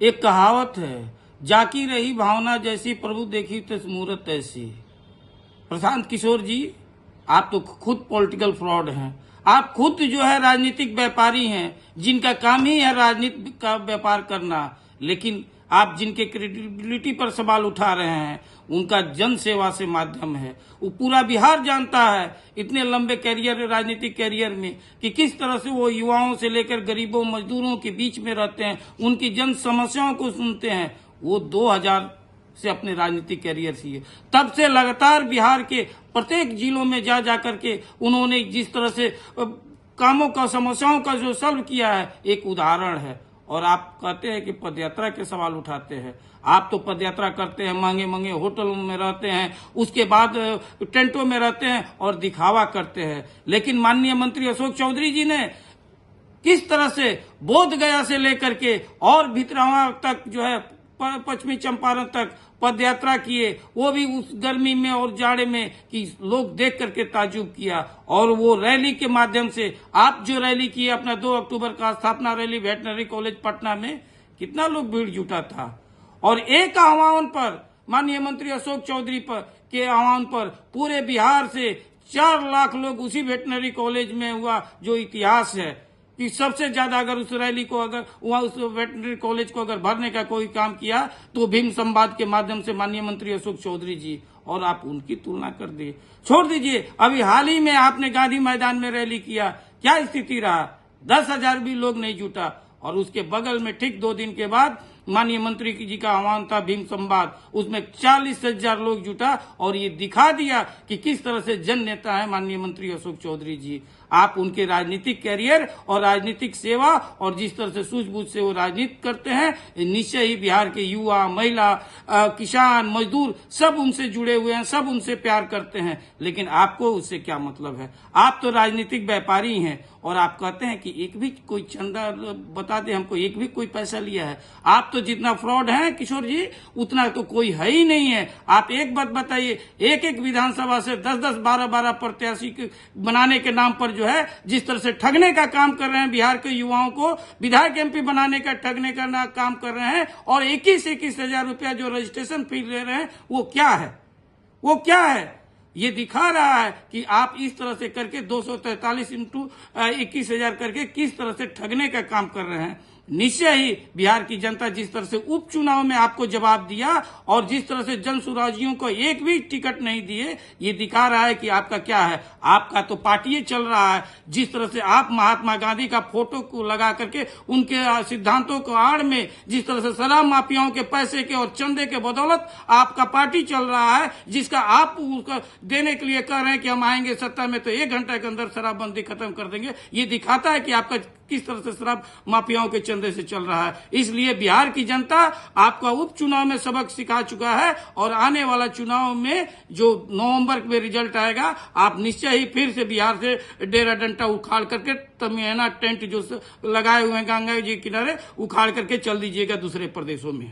एक कहावत है, जाकी रही भावना जैसी प्रभु देखी तो मूरत ऐसी। प्रशांत किशोर जी, आप तो खुद पॉलिटिकल फ्रॉड हैं। आप खुद जो है राजनीतिक व्यापारी हैं, जिनका काम ही है राजनीति का व्यापार करना। लेकिन आप जिनके क्रेडिबिलिटी पर सवाल उठा रहे हैं, उनका जन सेवा से माध्यम है। वो पूरा बिहार जानता है इतने लंबे कैरियर, राजनीतिक कैरियर में, कि किस तरह से वो युवाओं से लेकर गरीबों मजदूरों के बीच में रहते हैं, उनकी जन समस्याओं को सुनते हैं। वो 2000 से अपने राजनीतिक कैरियर से, तब से लगातार बिहार के प्रत्येक जिलों में जा करके उन्होंने जिस तरह से कामों का, समस्याओं का जो सॉल्व किया है, एक उदाहरण है। और आप कहते हैं कि पदयात्रा के सवाल उठाते हैं। आप तो पदयात्रा करते हैं, महंगे महंगे होटलों में रहते हैं, उसके बाद टेंटों में रहते हैं और दिखावा करते हैं। लेकिन माननीय मंत्री अशोक चौधरी जी ने किस तरह से बोध गया से लेकर के और भितरवा तक जो है पश्चिमी चंपारण तक पदयात्रा किए, वो भी उस गर्मी में और जाड़े में, कि लोग देख करके ताजुब किया। और वो रैली के माध्यम से, आप जो रैली किए अपना 2 अक्टूबर का स्थापना रैली वेटनरी कॉलेज पटना में, कितना लोग भीड़ जुटा था। और एक आह्वान पर, माननीय मंत्री अशोक चौधरी के आह्वान पर पूरे बिहार से 4 लाख लोग उसी वेटनरी कॉलेज में हुआ, जो इतिहास है कि सबसे ज्यादा अगर उस रैली को, अगर वहां उस वेटनरी कॉलेज को अगर भरने का कोई काम किया तो भीम संवाद के माध्यम से माननीय मंत्री अशोक चौधरी जी। और आप उनकी तुलना कर दिए। छोड़ दीजिए, अभी हाल ही में आपने गांधी मैदान में रैली किया, क्या स्थिति रहा? 10,000 भी लोग नहीं जुटा। और उसके बगल में ठीक 2 दिन के बाद माननीय मंत्री जी का आह्वान था भीम संवाद, उसमें 40,000 लोग जुटा। और ये दिखा दिया कि किस तरह से जन नेता है माननीय मंत्री अशोक चौधरी जी। आप उनके राजनीतिक कैरियर और राजनीतिक सेवा और जिस तरह से सूझबूझ से वो राजनीति करते हैं, निश्चय ही बिहार के युवा, महिला, किसान, मजदूर सब उनसे जुड़े हुए हैं, सब उनसे प्यार करते हैं। लेकिन आपको उससे क्या मतलब है? आप तो राजनीतिक व्यापारी हैं। और आप कहते हैं कि एक भी कोई चंदा बता दे हमको, एक भी कोई पैसा लिया है? आप तो जितना फ्रॉड है किशोर जी, उतना तो कोई है ही नहीं है। आप एक बात बताइए, एक विधानसभा से 10-10, 12-12 प्रत्याशी बनाने के नाम पर जो है जिस तरह से ठगने का काम कर रहे हैं, बिहार के युवाओं को विधायक एमपी बनाने का ठगने का काम कर रहे हैं। और 21,000 रुपया जो रजिस्ट्रेशन फी ले रहे हैं, वो क्या है? वो क्या है? ये दिखा रहा है कि आप इस तरह से करके 243 इंटू 21,000 करके किस तरह से ठगने का काम कर रहे हैं। निश्चय ही बिहार की जनता जिस तरह से उपचुनाव में आपको जवाब दिया और जिस तरह से जन सुराजियों को एक भी टिकट नहीं दिए, ये दिखा रहा है कि आपका क्या है। आपका तो पार्टी चल रहा है। जिस तरह से आप महात्मा गांधी का फोटो को लगा करके उनके सिद्धांतों को आड़ में जिस तरह से शराब माफियाओं के पैसे के और चंदे के बदौलत आपका पार्टी चल रहा है, जिसका आप उसका देने के लिए कह रहे हैं कि हम आएंगे सत्ता में तो 1 घंटे के अंदर शराबबंदी खत्म कर देंगे। ये दिखाता है कि आपका किस तरह से शराब माफियाओं के चंदे से चल रहा है। इसलिए बिहार की जनता आपका उपचुनाव में सबक सिखा चुका है। और आने वाला चुनाव में जो नवंबर में रिजल्ट आएगा, आप निश्चय ही फिर से बिहार से डेरा डंटा उखाड़ करके, तमियाना टेंट जो लगाए हुए हैं गंगा जी किनारे, उखाड़ करके चल दीजिएगा दूसरे प्रदेशों में।